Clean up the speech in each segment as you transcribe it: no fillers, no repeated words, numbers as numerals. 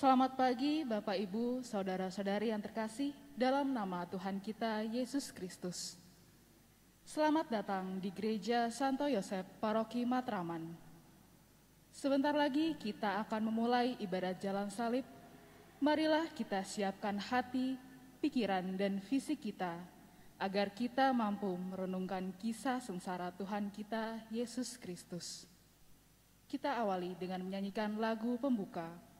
Selamat pagi Bapak Ibu, Saudara-saudari yang terkasih dalam nama Tuhan kita Yesus Kristus. Selamat datang di Gereja Santo Yosef Paroki Matraman. Sebentar lagi kita akan memulai ibadat jalan salib. Marilah kita siapkan hati, pikiran, dan fisik kita agar kita mampu merenungkan kisah sengsara Tuhan kita Yesus Kristus. Kita awali dengan menyanyikan lagu pembuka.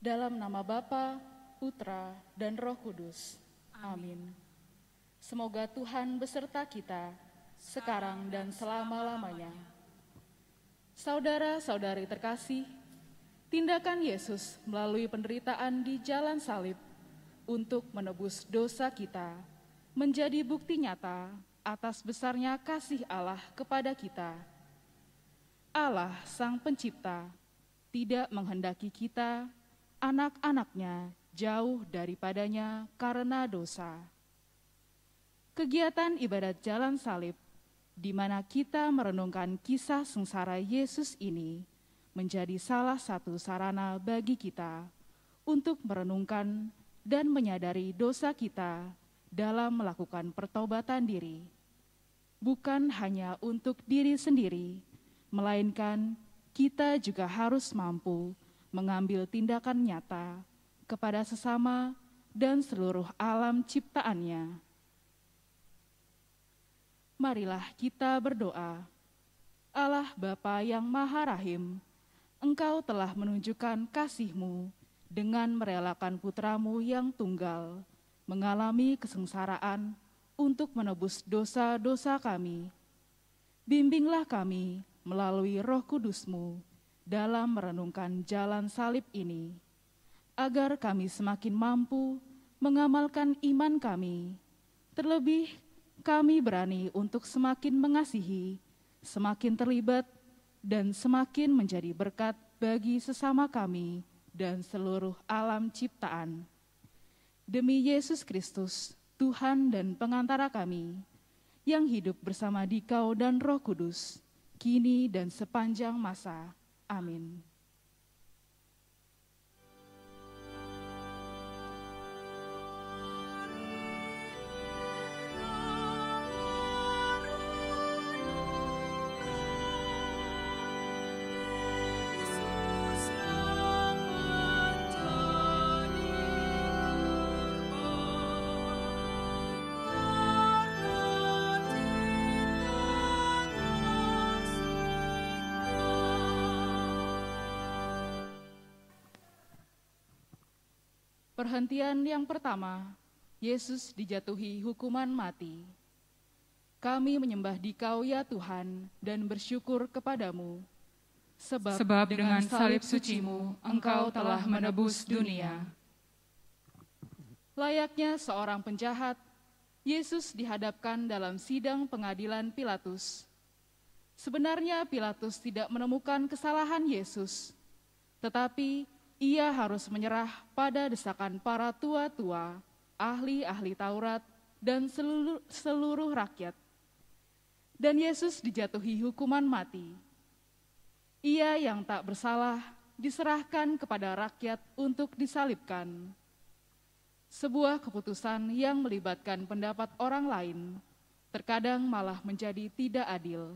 Dalam nama Bapa, Putra, dan Roh Kudus. Amin. Semoga Tuhan beserta kita, sekarang dan selama-lamanya. Saudara-saudari terkasih, tindakan Yesus melalui penderitaan di jalan salib untuk menebus dosa kita menjadi bukti nyata atas besarnya kasih Allah kepada kita. Allah, Sang Pencipta, tidak menghendaki kita anak-anaknya jauh daripadanya karena dosa. Kegiatan ibadat jalan salib, di mana kita merenungkan kisah sengsara Yesus ini, menjadi salah satu sarana bagi kita untuk merenungkan dan menyadari dosa kita dalam melakukan pertobatan diri. Bukan hanya untuk diri sendiri, melainkan kita juga harus mampu mengambil tindakan nyata kepada sesama dan seluruh alam ciptaannya. Marilah kita berdoa. Allah Bapa yang Maha Rahim, Engkau telah menunjukkan kasih-Mu dengan merelakan Putra-Mu yang tunggal, mengalami kesengsaraan untuk menebus dosa-dosa kami. Bimbinglah kami melalui Roh Kudus-Mu dalam merenungkan jalan salib ini, agar kami semakin mampu mengamalkan iman kami. Terlebih, kami berani untuk semakin mengasihi, semakin terlibat, dan semakin menjadi berkat bagi sesama kami dan seluruh alam ciptaan. Demi Yesus Kristus, Tuhan dan pengantara kami, yang hidup bersama Dikau dan Roh Kudus, kini dan sepanjang masa. Amin. Perhentian yang pertama, Yesus dijatuhi hukuman mati. Kami menyembah Dikau ya Tuhan dan bersyukur kepadamu, sebab dengan salib suci-Mu Engkau telah menebus dunia. Layaknya seorang penjahat, Yesus dihadapkan dalam sidang pengadilan Pilatus. Sebenarnya Pilatus tidak menemukan kesalahan Yesus, tetapi ia harus menyerah pada desakan para tua-tua, ahli-ahli Taurat, dan seluruh rakyat. Dan Yesus dijatuhi hukuman mati. Ia yang tak bersalah diserahkan kepada rakyat untuk disalibkan. Sebuah keputusan yang melibatkan pendapat orang lain, terkadang malah menjadi tidak adil.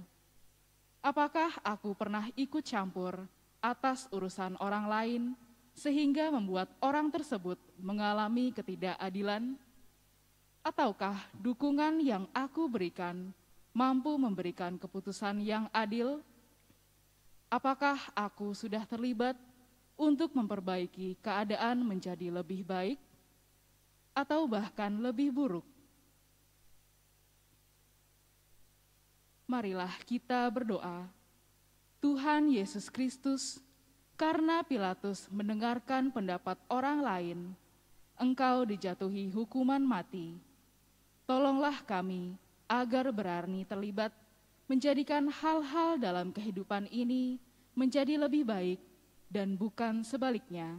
Apakah aku pernah ikut campur atas urusan orang lain, sehingga membuat orang tersebut mengalami ketidakadilan? Ataukah dukungan yang aku berikan mampu memberikan keputusan yang adil? Apakah aku sudah terlibat untuk memperbaiki keadaan menjadi lebih baik, atau bahkan lebih buruk? Marilah kita berdoa. Tuhan Yesus Kristus, karena Pilatus mendengarkan pendapat orang lain, Engkau dijatuhi hukuman mati. Tolonglah kami agar berani terlibat menjadikan hal-hal dalam kehidupan ini menjadi lebih baik dan bukan sebaliknya.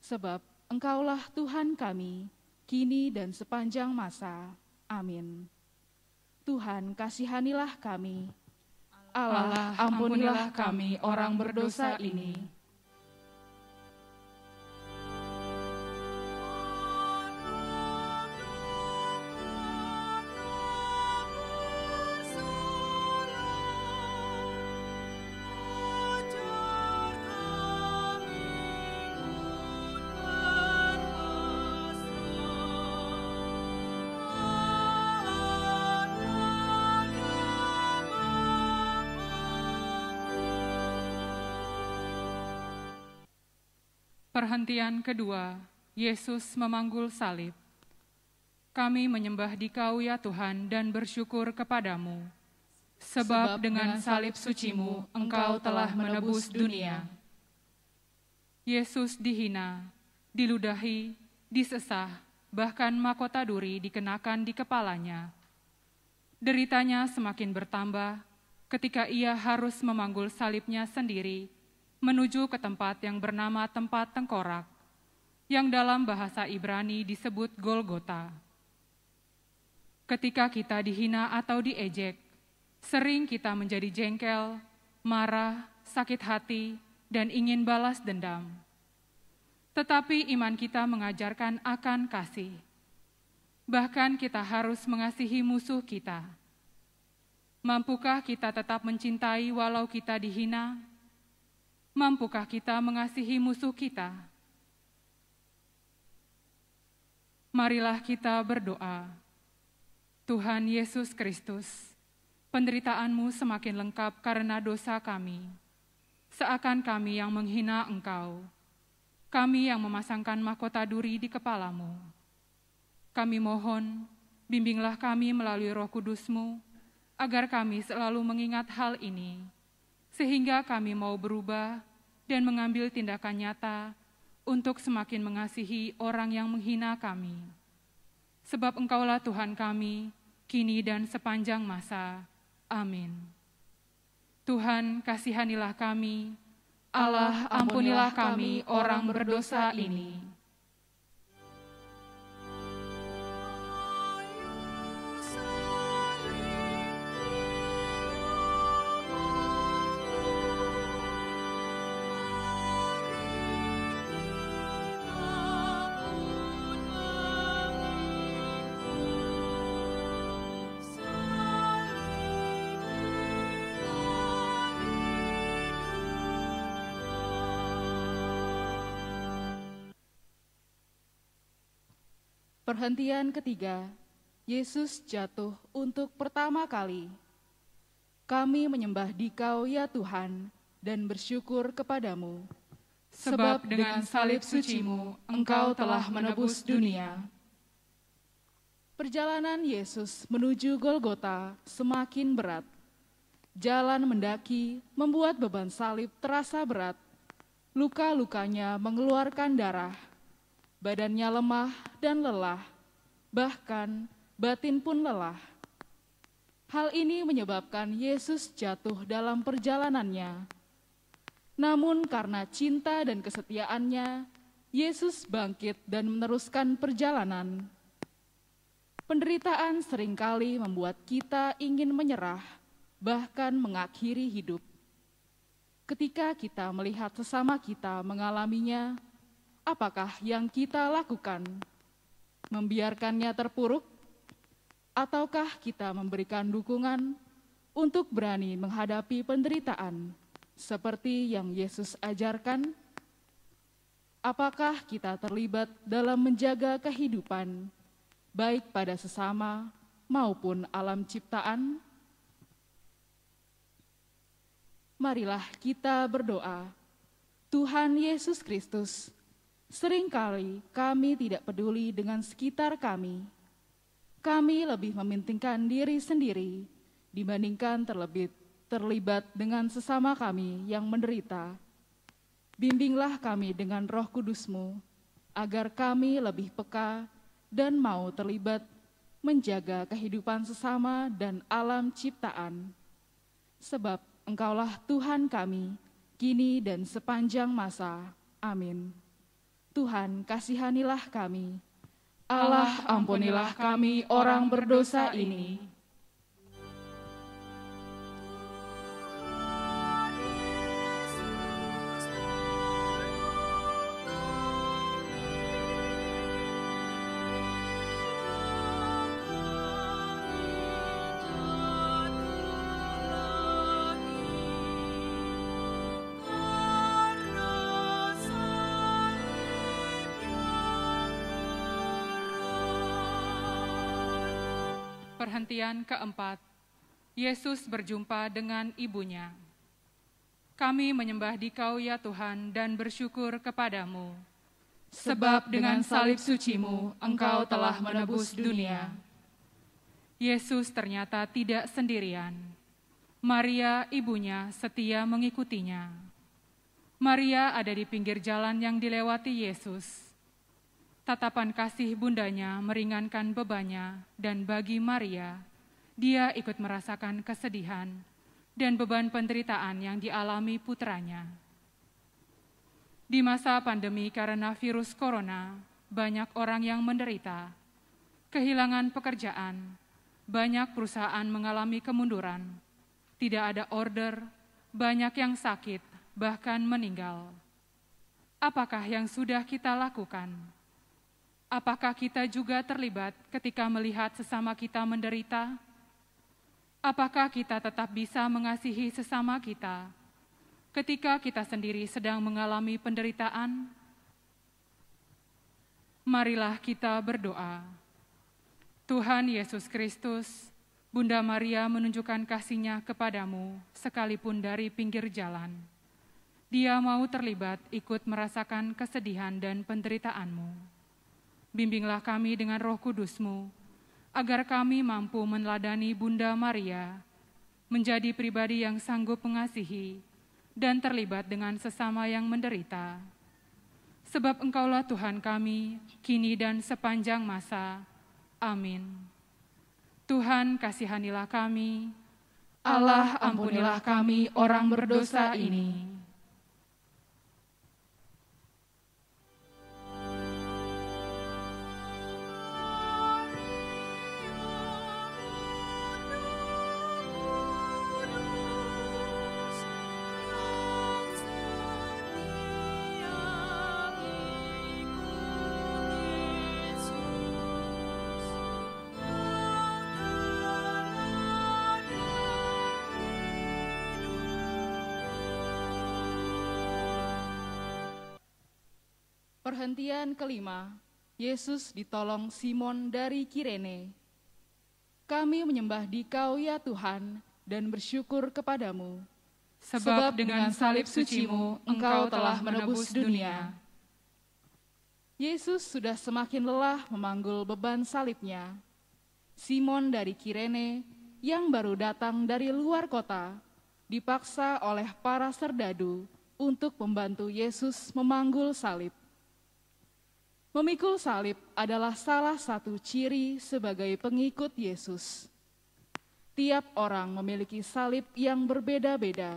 Sebab Engkaulah Tuhan kami, kini dan sepanjang masa. Amin. Tuhan, kasihanilah kami. Allah, ampunilah kami orang berdosa ini. Perhentian kedua, Yesus memanggul salib. Kami menyembah Dikau ya Tuhan dan bersyukur kepadamu, sebab dengan salib suci-Mu Engkau telah menebus dunia. Yesus dihina, diludahi, disesah, bahkan mahkota duri dikenakan di kepalanya. Deritanya semakin bertambah ketika ia harus memanggul salibnya sendiri menuju ke tempat yang bernama tempat tengkorak, yang dalam bahasa Ibrani disebut Golgota. Ketika kita dihina atau diejek, sering kita menjadi jengkel, marah, sakit hati, dan ingin balas dendam. Tetapi iman kita mengajarkan akan kasih. Bahkan kita harus mengasihi musuh kita. Mampukah kita tetap mencintai walau kita dihina? Mampukah kita mengasihi musuh kita? Marilah kita berdoa. Tuhan Yesus Kristus, penderitaan-Mu semakin lengkap karena dosa kami. Seakan kami yang menghina Engkau, kami yang memasangkan mahkota duri di kepala-Mu. Kami mohon, bimbinglah kami melalui Roh Kudus-Mu, agar kami selalu mengingat hal ini, sehingga kami mau berubah dan mengambil tindakan nyata untuk semakin mengasihi orang yang menghina kami. Sebab Engkaulah Tuhan kami, kini dan sepanjang masa. Amin. Tuhan, kasihanilah kami. Allah, ampunilah kami orang berdosa ini. Perhentian ketiga, Yesus jatuh untuk pertama kali. Kami menyembah Dikau ya Tuhan dan bersyukur kepadamu, sebab dengan salib suci-Mu Engkau telah menebus dunia. Perjalanan Yesus menuju Golgota semakin berat. Jalan mendaki membuat beban salib terasa berat. Luka-lukanya mengeluarkan darah. Badannya lemah dan lelah, bahkan batin pun lelah. Hal ini menyebabkan Yesus jatuh dalam perjalanannya. Namun karena cinta dan kesetiaannya, Yesus bangkit dan meneruskan perjalanan. Penderitaan seringkali membuat kita ingin menyerah, bahkan mengakhiri hidup. Ketika kita melihat sesama kita mengalaminya, apakah yang kita lakukan? Membiarkannya terpuruk? Ataukah kita memberikan dukungan untuk berani menghadapi penderitaan seperti yang Yesus ajarkan? Apakah kita terlibat dalam menjaga kehidupan, baik pada sesama maupun alam ciptaan? Marilah kita berdoa. Tuhan Yesus Kristus, seringkali kami tidak peduli dengan sekitar kami. Kami lebih mementingkan diri sendiri dibandingkan terlebih terlibat dengan sesama kami yang menderita. Bimbinglah kami dengan Roh Kudus-Mu, agar kami lebih peka dan mau terlibat menjaga kehidupan sesama dan alam ciptaan. Sebab Engkaulah Tuhan kami, kini dan sepanjang masa. Amin. Tuhan, kasihanilah kami. Allah, ampunilah kami orang berdosa ini. Perhentian keempat, Yesus berjumpa dengan ibunya. Kami menyembah Dikau ya Tuhan dan bersyukur kepadamu, sebab dengan salib suci-Mu Engkau telah menebus dunia. Yesus ternyata tidak sendirian. Maria, ibunya, setia mengikutinya. Maria ada di pinggir jalan yang dilewati Yesus. Tatapan kasih bundanya meringankan bebannya, dan bagi Maria, dia ikut merasakan kesedihan dan beban penderitaan yang dialami putranya. Di masa pandemi karena virus corona, banyak orang yang menderita, kehilangan pekerjaan, banyak perusahaan mengalami kemunduran, tidak ada order, banyak yang sakit, bahkan meninggal. Apakah yang sudah kita lakukan? Apakah kita juga terlibat ketika melihat sesama kita menderita? Apakah kita tetap bisa mengasihi sesama kita ketika kita sendiri sedang mengalami penderitaan? Marilah kita berdoa. Tuhan Yesus Kristus, Bunda Maria menunjukkan kasih-Nya kepadamu sekalipun dari pinggir jalan. Dia mau terlibat ikut merasakan kesedihan dan penderitaanmu. Bimbinglah kami dengan Roh Kudus-Mu, agar kami mampu meneladani Bunda Maria, menjadi pribadi yang sanggup mengasihi dan terlibat dengan sesama yang menderita. Sebab Engkaulah Tuhan kami, kini dan sepanjang masa. Amin. Tuhan, kasihanilah kami. Allah, ampunilah kami orang berdosa ini. Perhentian kelima, Yesus ditolong Simon dari Kirene. Kami menyembah Dikau ya Tuhan dan bersyukur kepadamu, sebab dengan salib suci-Mu Engkau telah menebus dunia. Yesus sudah semakin lelah memanggul beban salibnya. Simon dari Kirene yang baru datang dari luar kota dipaksa oleh para serdadu untuk membantu Yesus memanggul salib. Memikul salib adalah salah satu ciri sebagai pengikut Yesus. Tiap orang memiliki salib yang berbeda-beda.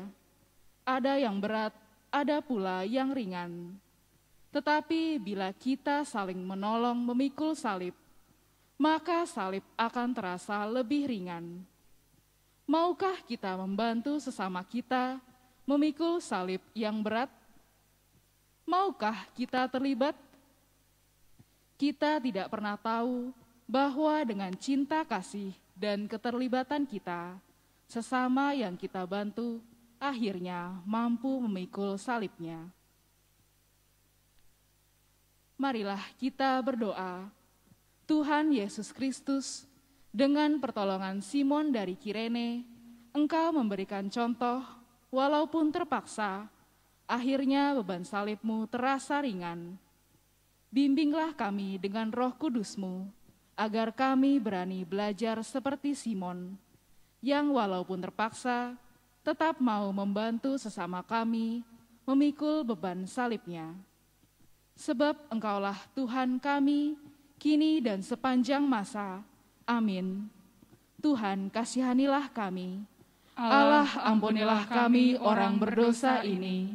Ada yang berat, ada pula yang ringan. Tetapi bila kita saling menolong memikul salib, maka salib akan terasa lebih ringan. Maukah kita membantu sesama kita memikul salib yang berat? Maukah kita terlibat? Kita tidak pernah tahu bahwa dengan cinta kasih dan keterlibatan kita, sesama yang kita bantu akhirnya mampu memikul salibnya. Marilah kita berdoa. Tuhan Yesus Kristus, dengan pertolongan Simon dari Kirene, Engkau memberikan contoh, walaupun terpaksa, akhirnya beban salib-Mu terasa ringan. Bimbinglah kami dengan Roh Kudus-Mu, agar kami berani belajar seperti Simon, yang walaupun terpaksa, tetap mau membantu sesama kami memikul beban salibnya. Sebab Engkaulah Tuhan kami, kini dan sepanjang masa. Amin. Tuhan, kasihanilah kami. Allah, ampunilah kami orang berdosa ini.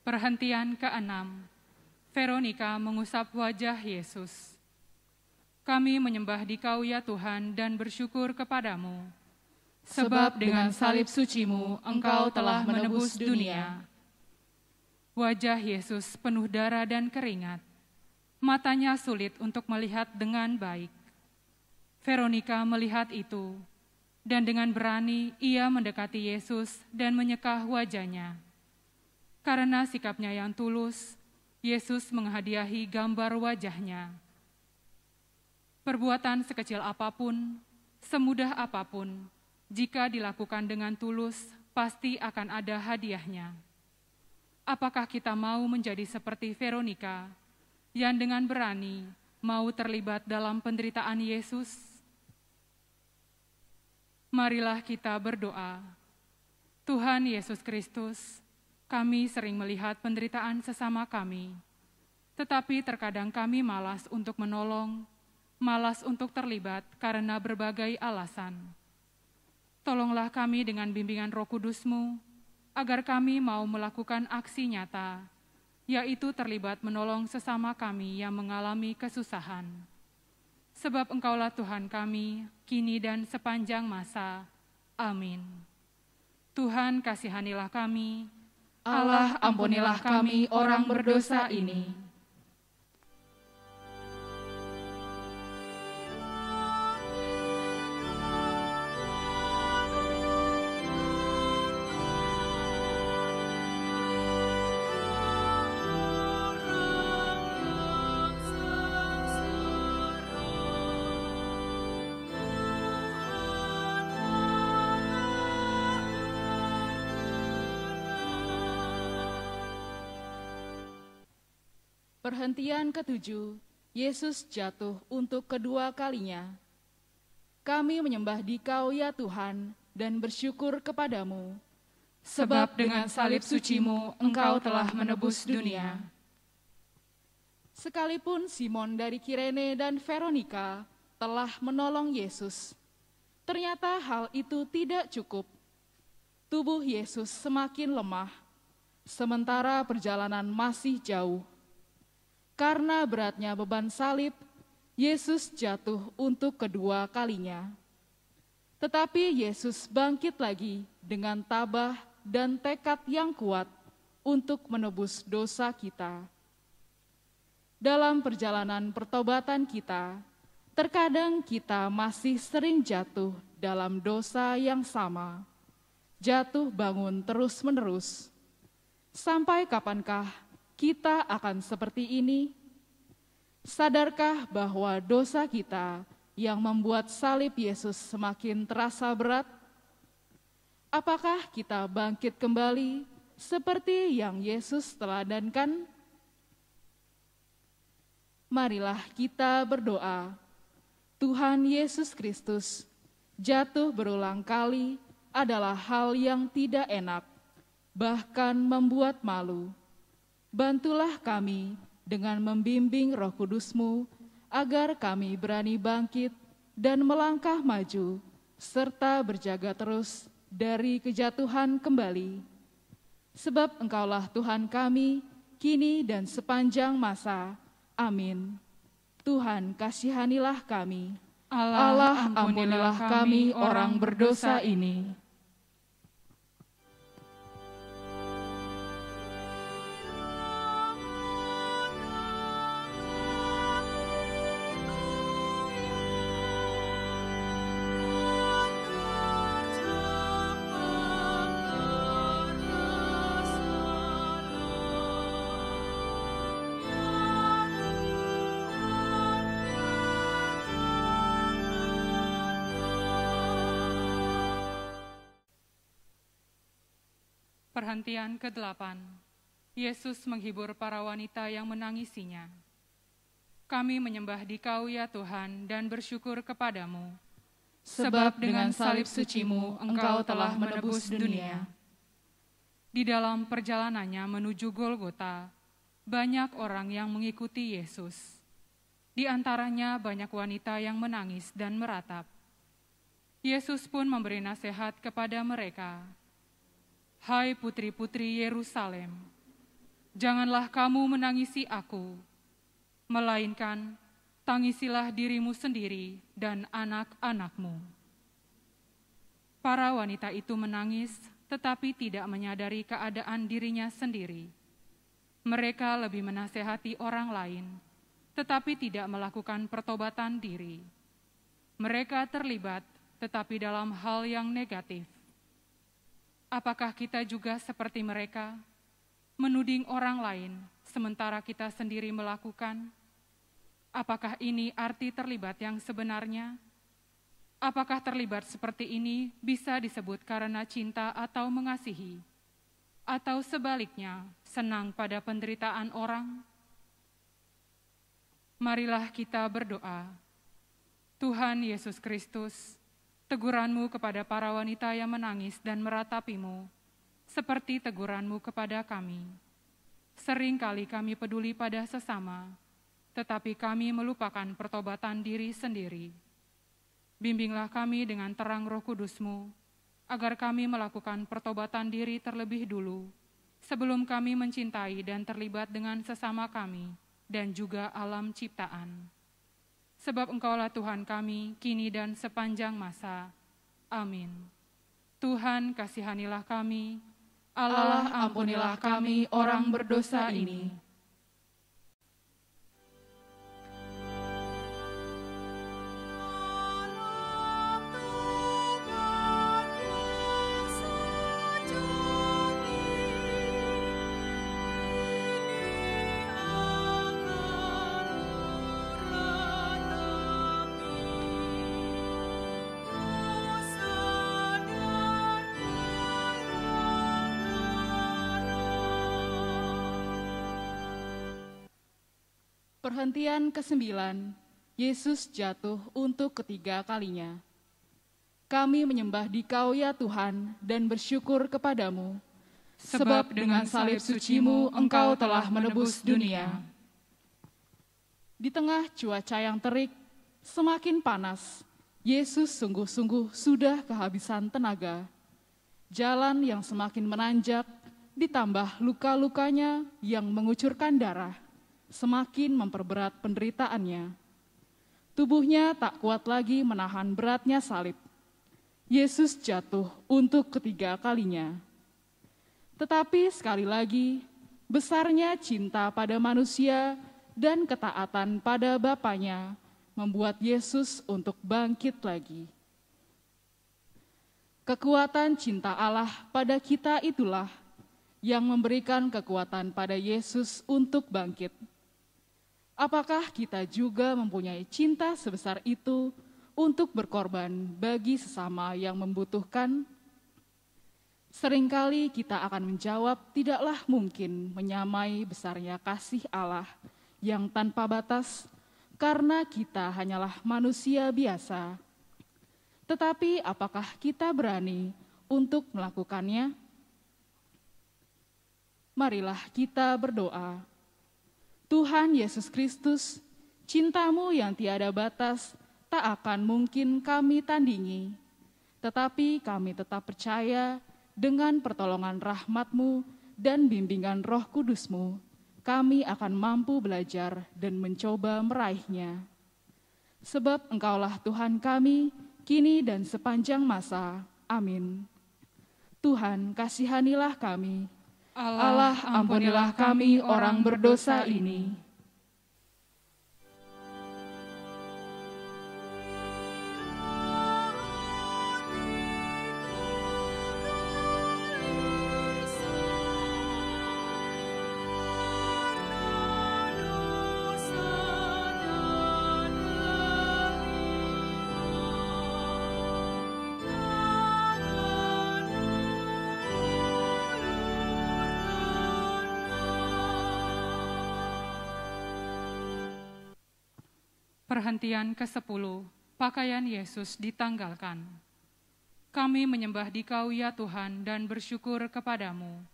Perhentian ke-6, Veronika mengusap wajah Yesus. Kami menyembah Dikau ya Tuhan dan bersyukur kepadamu, sebab dengan salib suci-Mu Engkau telah menebus dunia. Wajah Yesus penuh darah dan keringat, matanya sulit untuk melihat dengan baik. Veronika melihat itu, dan dengan berani ia mendekati Yesus dan menyekah wajahnya. Karena sikapnya yang tulus, Yesus menghadiahi gambar wajahnya. Perbuatan sekecil apapun, semudah apapun, jika dilakukan dengan tulus, pasti akan ada hadiahnya. Apakah kita mau menjadi seperti Veronika, yang dengan berani mau terlibat dalam penderitaan Yesus? Marilah kita berdoa. Tuhan Yesus Kristus, kami sering melihat penderitaan sesama kami, tetapi terkadang kami malas untuk menolong, malas untuk terlibat karena berbagai alasan. Tolonglah kami dengan bimbingan Roh Kudus-Mu, agar kami mau melakukan aksi nyata, yaitu terlibat menolong sesama kami yang mengalami kesusahan. Sebab Engkaulah Tuhan kami, kini dan sepanjang masa. Amin. Tuhan, kasihanilah kami. Allah, ampunilah kami orang berdosa ini. Perhentian ke-7, Yesus jatuh untuk kedua kalinya. Kami menyembah Dikau ya Tuhan dan bersyukur kepadamu, sebab dengan salib suci-Mu Engkau telah menebus dunia. Sekalipun Simon dari Kirene dan Veronika telah menolong Yesus, ternyata hal itu tidak cukup. Tubuh Yesus semakin lemah, sementara perjalanan masih jauh. Karena beratnya beban salib, Yesus jatuh untuk kedua kalinya. Tetapi Yesus bangkit lagi dengan tabah dan tekad yang kuat untuk menebus dosa kita. Dalam perjalanan pertobatan kita, terkadang kita masih sering jatuh dalam dosa yang sama, jatuh bangun terus-menerus. Sampai kapankah kita akan seperti ini? Sadarkah bahwa dosa kita yang membuat salib Yesus semakin terasa berat? Apakah kita bangkit kembali seperti yang Yesus teladankan? Marilah kita berdoa. Tuhan Yesus Kristus, jatuh berulang kali adalah hal yang tidak enak, bahkan membuat malu. Bantulah kami dengan membimbing Roh Kudus-Mu, agar kami berani bangkit dan melangkah maju, serta berjaga terus dari kejatuhan kembali. Sebab Engkaulah Tuhan kami, kini dan sepanjang masa. Amin. Tuhan, kasihanilah kami. Allah, ampunilah kami orang berdosa ini. Perhentian ke-8. Yesus menghibur para wanita yang menangisinya. Kami menyembah Dikau ya Tuhan dan bersyukur kepadamu, Sebab dengan salib suci-Mu Engkau telah menebus dunia. Di dalam perjalanannya menuju Golgota, banyak orang yang mengikuti Yesus. Di antaranya banyak wanita yang menangis dan meratap. Yesus pun memberi nasihat kepada mereka. Hai putri-putri Yerusalem, janganlah kamu menangisi aku, melainkan tangisilah dirimu sendiri dan anak-anakmu. Para wanita itu menangis, tetapi tidak menyadari keadaan dirinya sendiri. Mereka lebih menasehati orang lain, tetapi tidak melakukan pertobatan diri. Mereka terlibat, tetapi dalam hal yang negatif. Apakah kita juga seperti mereka, menuding orang lain, sementara kita sendiri melakukan? Apakah ini arti terlibat yang sebenarnya? Apakah terlibat seperti ini bisa disebut karena cinta atau mengasihi? Atau sebaliknya, senang pada penderitaan orang? Marilah kita berdoa. Tuhan Yesus Kristus, teguran-Mu kepada para wanita yang menangis dan meratapi-Mu, seperti teguran-Mu kepada kami. Seringkali kami peduli pada sesama, tetapi kami melupakan pertobatan diri sendiri. Bimbinglah kami dengan terang Roh Kudus-Mu, agar kami melakukan pertobatan diri terlebih dulu, sebelum kami mencintai dan terlibat dengan sesama kami, dan juga alam ciptaan. Sebab Engkaulah Tuhan kami, kini dan sepanjang masa. Amin. Tuhan, kasihanilah kami. Allah, ampunilah kami orang berdosa ini. Perhentian ke-9, Yesus jatuh untuk ketiga kalinya. Kami menyembah Dikau ya Tuhan dan bersyukur kepadamu, sebab dengan salib suci-Mu Engkau telah menebus dunia. Di tengah cuaca yang terik, semakin panas, Yesus sungguh-sungguh sudah kehabisan tenaga. Jalan yang semakin menanjak, ditambah luka-lukanya yang mengucurkan darah, semakin memperberat penderitaannya. Tubuhnya tak kuat lagi menahan beratnya salib. Yesus jatuh untuk ketiga kalinya. Tetapi sekali lagi, besarnya cinta pada manusia dan ketaatan pada Bapanya membuat Yesus untuk bangkit lagi. Kekuatan cinta Allah pada kita itulah yang memberikan kekuatan pada Yesus untuk bangkit. Apakah kita juga mempunyai cinta sebesar itu untuk berkorban bagi sesama yang membutuhkan? Seringkali kita akan menjawab tidaklah mungkin menyamai besarnya kasih Allah yang tanpa batas, karena kita hanyalah manusia biasa. Tetapi apakah kita berani untuk melakukannya? Marilah kita berdoa. Tuhan Yesus Kristus, cinta-Mu yang tiada batas tak akan mungkin kami tandingi. Tetapi kami tetap percaya dengan pertolongan rahmat-Mu dan bimbingan Roh Kudus-Mu, kami akan mampu belajar dan mencoba meraihnya. Sebab Engkaulah Tuhan kami, kini dan sepanjang masa. Amin. Tuhan, kasihanilah kami. Allah, ampunilah kami orang berdosa ini. Perhentian ke-10, pakaian Yesus ditanggalkan. Kami menyembah Dikau ya Tuhan dan bersyukur kepadamu.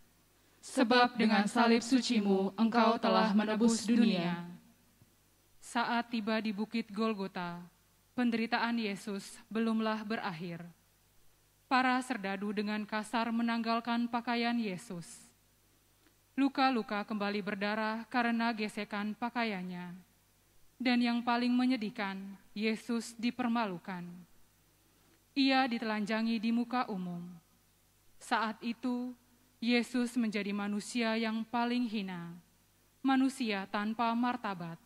Sebab dengan salib suci-Mu, Engkau telah menebus dunia. Saat tiba di Bukit Golgota, penderitaan Yesus belumlah berakhir. Para serdadu dengan kasar menanggalkan pakaian Yesus. Luka-luka kembali berdarah karena gesekan pakaiannya. Dan yang paling menyedihkan, Yesus dipermalukan. Ia ditelanjangi di muka umum. Saat itu, Yesus menjadi manusia yang paling hina, manusia tanpa martabat.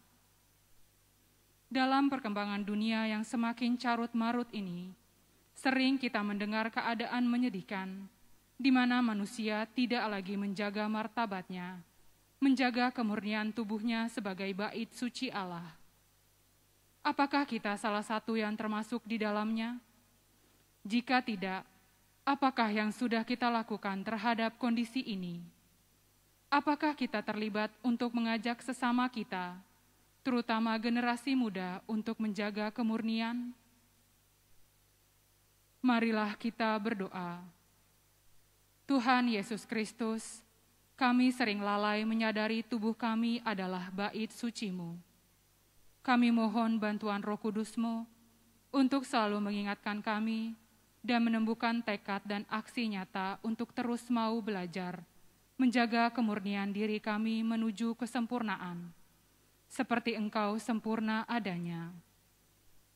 Dalam perkembangan dunia yang semakin carut-marut ini, sering kita mendengar keadaan menyedihkan, di mana manusia tidak lagi menjaga martabatnya, menjaga kemurnian tubuhnya sebagai bait suci Allah. Apakah kita salah satu yang termasuk di dalamnya? Jika tidak, apakah yang sudah kita lakukan terhadap kondisi ini? Apakah kita terlibat untuk mengajak sesama kita, terutama generasi muda, untuk menjaga kemurnian? Marilah kita berdoa. Tuhan Yesus Kristus, kami sering lalai menyadari tubuh kami adalah bait suci-Mu. Kami mohon bantuan Roh Kudus-Mu untuk selalu mengingatkan kami dan menumbuhkan tekad dan aksi nyata untuk terus mau belajar, menjaga kemurnian diri kami menuju kesempurnaan, seperti Engkau sempurna adanya.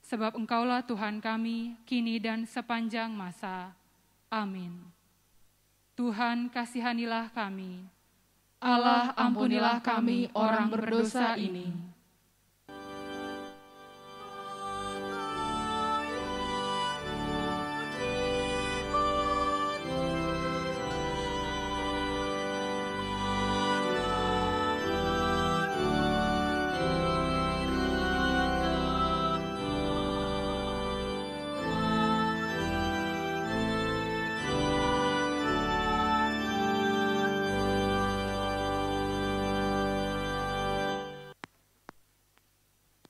Sebab Engkaulah Tuhan kami, kini dan sepanjang masa. Amin. Tuhan, kasihanilah kami. Allah, ampunilah kami orang berdosa ini.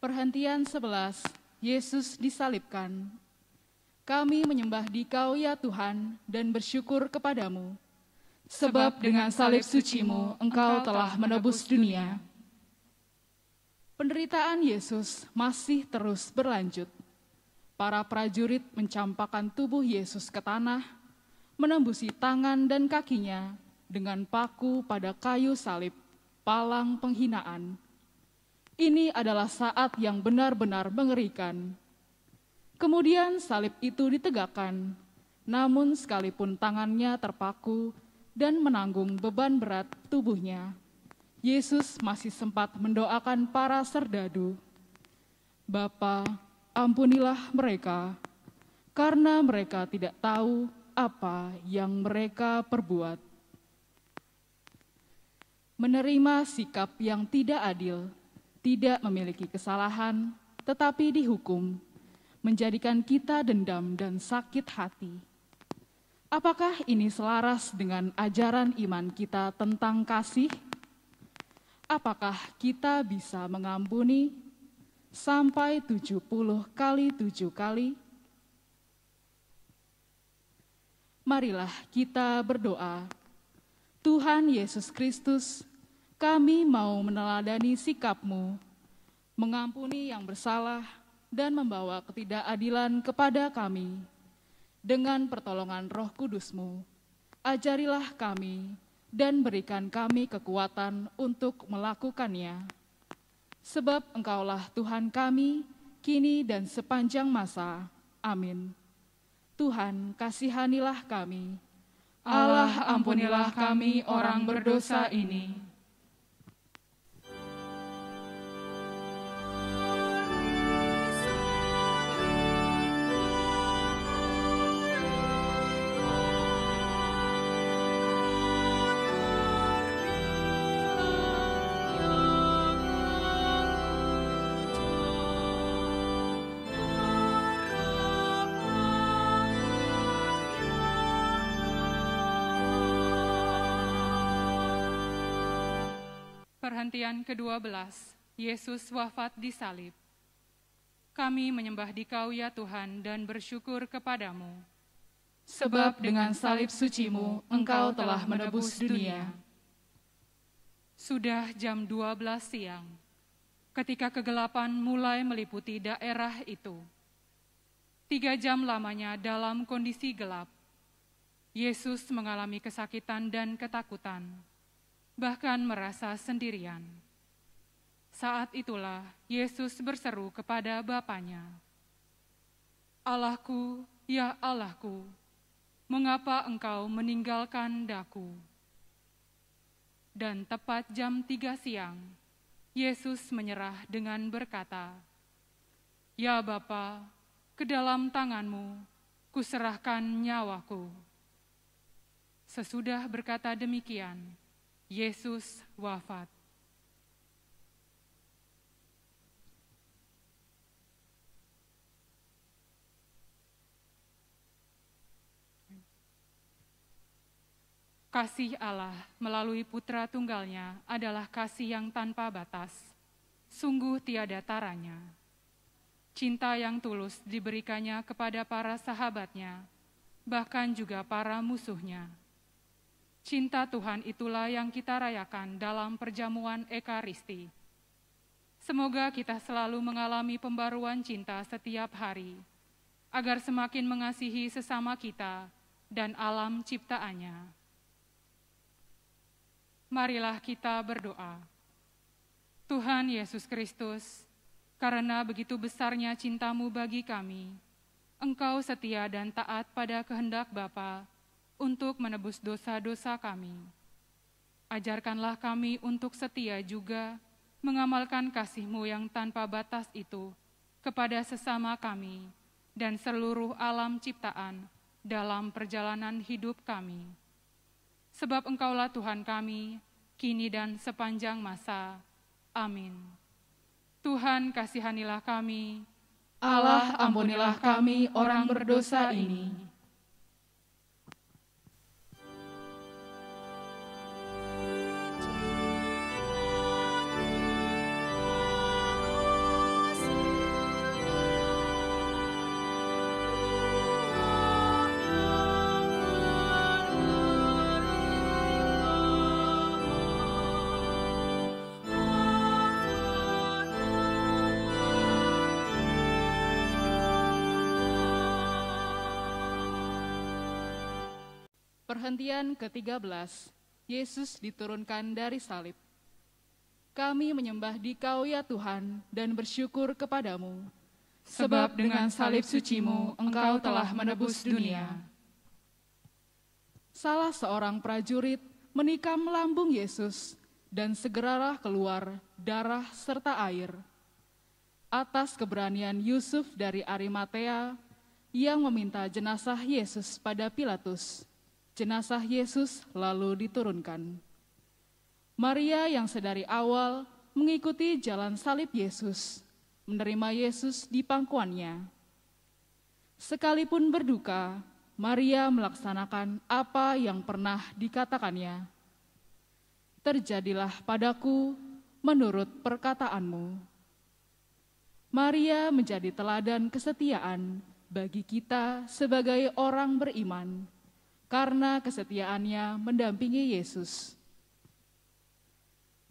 Perhentian 11, Yesus disalibkan. Kami menyembah Dikau ya Tuhan dan bersyukur kepadamu. Sebab dengan salib suci-Mu, Engkau telah menebus dunia. Penderitaan Yesus masih terus berlanjut. Para prajurit mencampakkan tubuh Yesus ke tanah, menembusi tangan dan kakinya dengan paku pada kayu salib, palang penghinaan. Ini adalah saat yang benar-benar mengerikan. Kemudian salib itu ditegakkan, namun sekalipun tangannya terpaku dan menanggung beban berat tubuhnya, Yesus masih sempat mendoakan para serdadu. Bapa, ampunilah mereka, karena mereka tidak tahu apa yang mereka perbuat. Menerima sikap yang tidak adil, tidak memiliki kesalahan, tetapi dihukum, menjadikan kita dendam dan sakit hati. Apakah ini selaras dengan ajaran iman kita tentang kasih? Apakah kita bisa mengampuni sampai 70 kali 7 kali? Marilah kita berdoa. Tuhan Yesus Kristus, kami mau meneladani sikap-Mu, mengampuni yang bersalah dan membawa ketidakadilan kepada kami. Dengan pertolongan Roh Kudus-Mu, ajarilah kami dan berikan kami kekuatan untuk melakukannya. Sebab Engkaulah Tuhan kami, kini dan sepanjang masa. Amin. Tuhan, kasihanilah kami. Allah, ampunilah kami orang berdosa ini. Perhentian ke-12, Yesus wafat di salib. Kami menyembah Dikau ya Tuhan dan bersyukur kepadamu. Sebab dengan salib suci-Mu, Engkau telah menebus dunia. Sudah jam 12 siang, ketika kegelapan mulai meliputi daerah itu. 3 jam lamanya dalam kondisi gelap, Yesus mengalami kesakitan dan ketakutan, bahkan merasa sendirian. Saat itulah Yesus berseru kepada Bapanya, "Allahku, ya Allahku, mengapa Engkau meninggalkan Daku?" Dan tepat jam 3 siang, Yesus menyerah dengan berkata, "Ya Bapa, ke dalam tangan-Mu kuserahkan nyawaku." Sesudah berkata demikian, Yesus wafat. Kasih Allah melalui Putra Tunggalnya adalah kasih yang tanpa batas, sungguh tiada taranya. Cinta yang tulus diberikannya kepada para sahabatnya, bahkan juga para musuhnya. Cinta Tuhan itulah yang kita rayakan dalam perjamuan Ekaristi. Semoga kita selalu mengalami pembaruan cinta setiap hari, agar semakin mengasihi sesama kita dan alam ciptaannya. Marilah kita berdoa. Tuhan Yesus Kristus, karena begitu besarnya cinta-Mu bagi kami, Engkau setia dan taat pada kehendak Bapa untuk menebus dosa-dosa kami. Ajarkanlah kami untuk setia juga mengamalkan kasih-Mu yang tanpa batas itu kepada sesama kami dan seluruh alam ciptaan dalam perjalanan hidup kami. Sebab Engkaulah Tuhan kami, kini dan sepanjang masa. Amin. Tuhan kasihanilah kami. Allah ampunilah kami orang berdosa ini. Perhentian ke-13, Yesus diturunkan dari salib. Kami menyembah Dikau ya Tuhan dan bersyukur kepadamu, sebab dengan salib suci-Mu Engkau telah menebus dunia. Salah seorang prajurit menikam lambung Yesus dan segeralah keluar darah serta air. Atas keberanian Yusuf dari Arimatea yang meminta jenazah Yesus pada Pilatus, jenazah Yesus lalu diturunkan. Maria yang sedari awal mengikuti jalan salib Yesus, menerima Yesus di pangkuannya. Sekalipun berduka, Maria melaksanakan apa yang pernah dikatakannya. Terjadilah padaku menurut perkataanmu. Maria menjadi teladan kesetiaan bagi kita sebagai orang beriman, karena kesetiaannya mendampingi Yesus.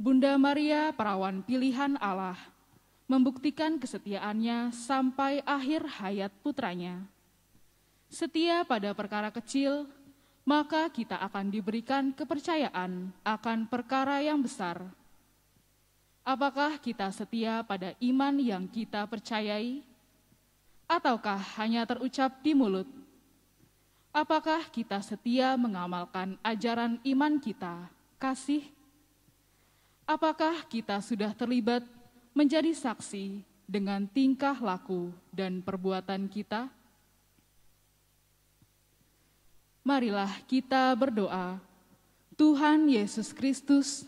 Bunda Maria, perawan pilihan Allah, membuktikan kesetiaannya sampai akhir hayat putranya. Setia pada perkara kecil, maka kita akan diberikan kepercayaan akan perkara yang besar. Apakah kita setia pada iman yang kita percayai? Ataukah hanya terucap di mulut? Apakah kita setia mengamalkan ajaran iman kita, kasih? Apakah kita sudah terlibat menjadi saksi dengan tingkah laku dan perbuatan kita? Marilah kita berdoa. Tuhan Yesus Kristus,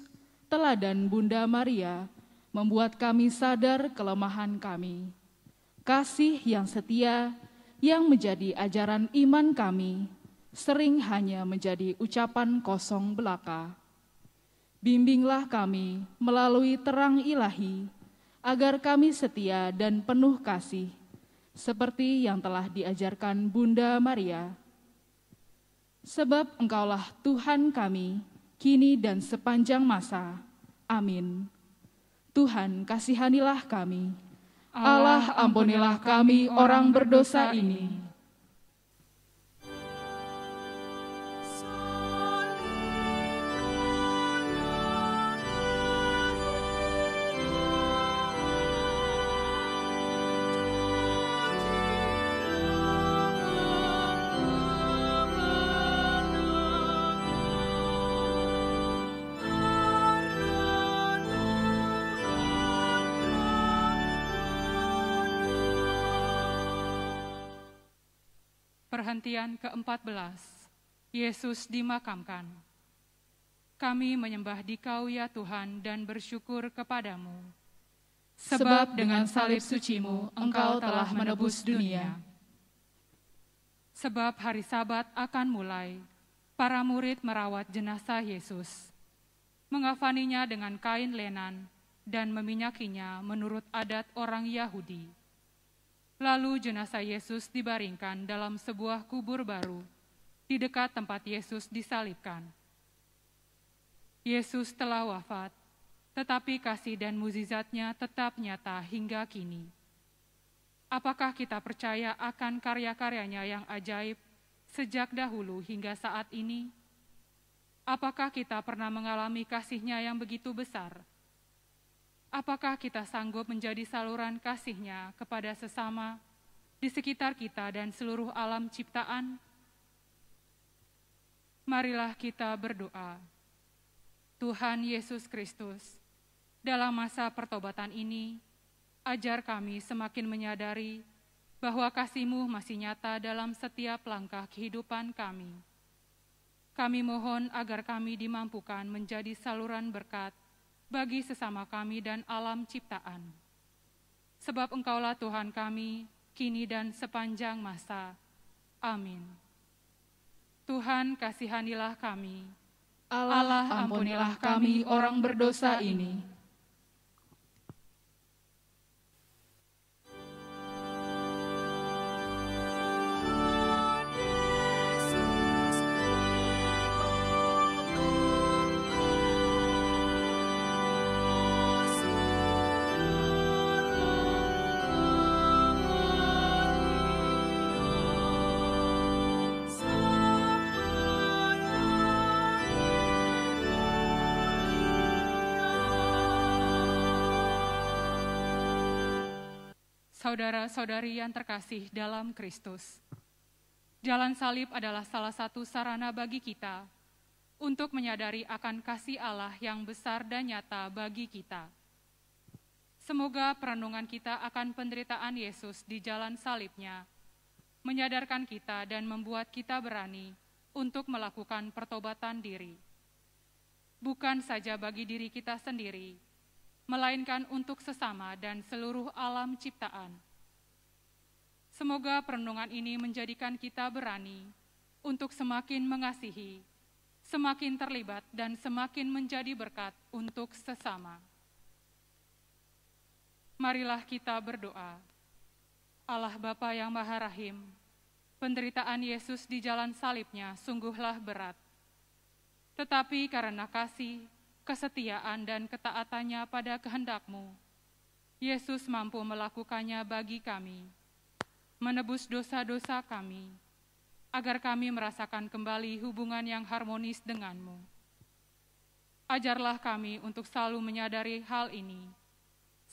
teladan Bunda Maria, membuat kami sadar kelemahan kami. Kasih yang setia yang menjadi ajaran iman kami, sering hanya menjadi ucapan kosong belaka. Bimbinglah kami melalui terang ilahi, agar kami setia dan penuh kasih, seperti yang telah diajarkan Bunda Maria. Sebab Engkaulah Tuhan kami, kini dan sepanjang masa. Amin. Tuhan, kasihanilah kami. Allah, ampunilah kami orang berdosa ini. Perhentian ke-14, Yesus dimakamkan. Kami menyembah Dikau ya Tuhan dan bersyukur kepadamu. Sebab dengan salib suci-Mu, Engkau telah menebus dunia. Sebab hari Sabat akan mulai, para murid merawat jenazah Yesus, mengafaninya dengan kain lenan dan meminyakinya menurut adat orang Yahudi. Lalu jenazah Yesus dibaringkan dalam sebuah kubur baru di dekat tempat Yesus disalibkan. Yesus telah wafat, tetapi kasih dan mukjizatnya tetap nyata hingga kini. Apakah kita percaya akan karya-karyanya yang ajaib sejak dahulu hingga saat ini? Apakah kita pernah mengalami kasih-Nya yang begitu besar? Apakah kita sanggup menjadi saluran kasih-Nya kepada sesama, di sekitar kita dan seluruh alam ciptaan? Marilah kita berdoa. Tuhan Yesus Kristus, dalam masa pertobatan ini, ajar kami semakin menyadari bahwa kasih-Mu masih nyata dalam setiap langkah kehidupan kami. Kami mohon agar kami dimampukan menjadi saluran berkat bagi sesama kami dan alam ciptaan. Sebab Engkaulah Tuhan kami, kini dan sepanjang masa. Amin. Tuhan, kasihanilah kami. Allah, ampunilah kami orang berdosa ini. Saudara-saudari yang terkasih dalam Kristus, jalan salib adalah salah satu sarana bagi kita untuk menyadari akan kasih Allah yang besar dan nyata bagi kita. Semoga perenungan kita akan penderitaan Yesus di jalan salib-Nya menyadarkan kita dan membuat kita berani untuk melakukan pertobatan diri. Bukan saja bagi diri kita sendiri, melainkan untuk sesama dan seluruh alam ciptaan. Semoga perenungan ini menjadikan kita berani untuk semakin mengasihi, semakin terlibat, dan semakin menjadi berkat untuk sesama. Marilah kita berdoa. Allah Bapa yang Maha Rahim, penderitaan Yesus di jalan salib-Nya sungguhlah berat. Tetapi karena kasih, kesetiaan dan ketaatannya pada kehendak-Mu, Yesus mampu melakukannya bagi kami, menebus dosa-dosa kami, agar kami merasakan kembali hubungan yang harmonis dengan-Mu. Ajarlah kami untuk selalu menyadari hal ini,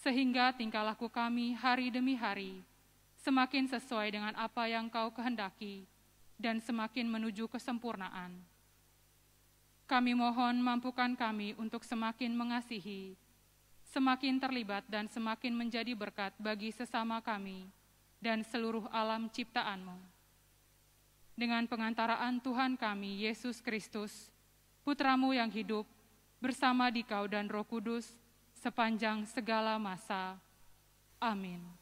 sehingga tingkah laku kami hari demi hari semakin sesuai dengan apa yang Kau kehendaki dan semakin menuju kesempurnaan. Kami mohon mampukan kami untuk semakin mengasihi, semakin terlibat dan semakin menjadi berkat bagi sesama kami dan seluruh alam ciptaan-Mu. Dengan pengantaraan Tuhan kami, Yesus Kristus, Putra-Mu yang hidup, bersama Dikau dan Roh Kudus, sepanjang segala masa. Amin.